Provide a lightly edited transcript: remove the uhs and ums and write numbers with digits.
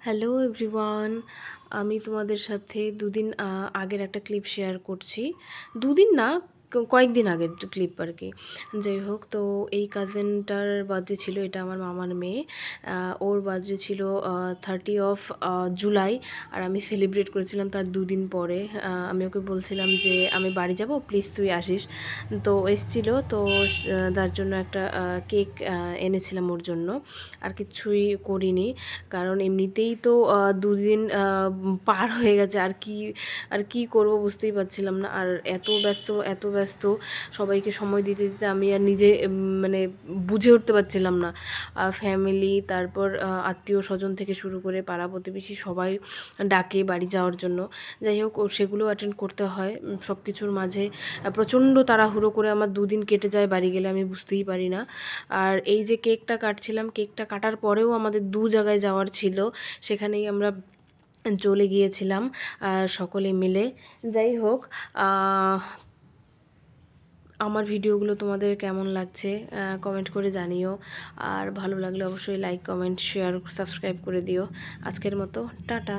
Hello everyone, আমি তোমাদের সাথে দুদিন আগের একটা ক্লিপ শেয়ার করছি। দুদিন না, কয়েকদিন আগের ক্লিপ আর কি। যাই হোক, তো এই কাজিনটার বার্থডে ছিল, এটা আমার মামার মেয়ে। ওর বার্থডে ছিল 30 জুলাই, আর আমি সেলিব্রেট করেছিলাম তার দুদিন পরে। আমি ওকে বলছিলাম যে আমি বাড়ি যাব, প্লিজ তুই আসিস। তো এসছিল, তো তার জন্য একটা কেক এনেছিলাম ওর জন্য। আর কিছুই করিনি, কারণ এমনিতেই তো দুদিন পার হয়ে গেছে। আর কি করব বুঝতেই পারছিলাম না। আর এত ব্যস্ত সবাইকে সময় দিতে দিতে আমি আর নিজে মানে বুঝে উঠতে পারছিলাম না। ফ্যামিলি, তারপর আত্মীয় স্বজন থেকে শুরু করে পাড়া প্রতিবেশী সবাই ডাকে বাড়ি যাওয়ার জন্য। যাই হোক, সেগুলো অ্যাটেন্ড করতে হয়। সব কিছুর মাঝে প্রচণ্ড তাড়াহুড়ো করে আমার দুদিন কেটে যায় বাড়ি গেলে, আমি বুঝতেই পারি না। আর এই যে কেকটা কাটছিলাম, কেকটা কাটার পরেও আমাদের দু জায়গায় যাওয়ার ছিল, সেখানেই আমরা চলে গিয়েছিলাম সকলে মিলে। যাই হোক, আমার ভিডিওগুলো তোমাদের কেমন লাগছে কমেন্ট করে জানিও। আর ভালো লাগলে অবশ্যই লাইক, কমেন্ট, শেয়ার, সাবস্ক্রাইব করে দিও। আজকের মতো টাটা।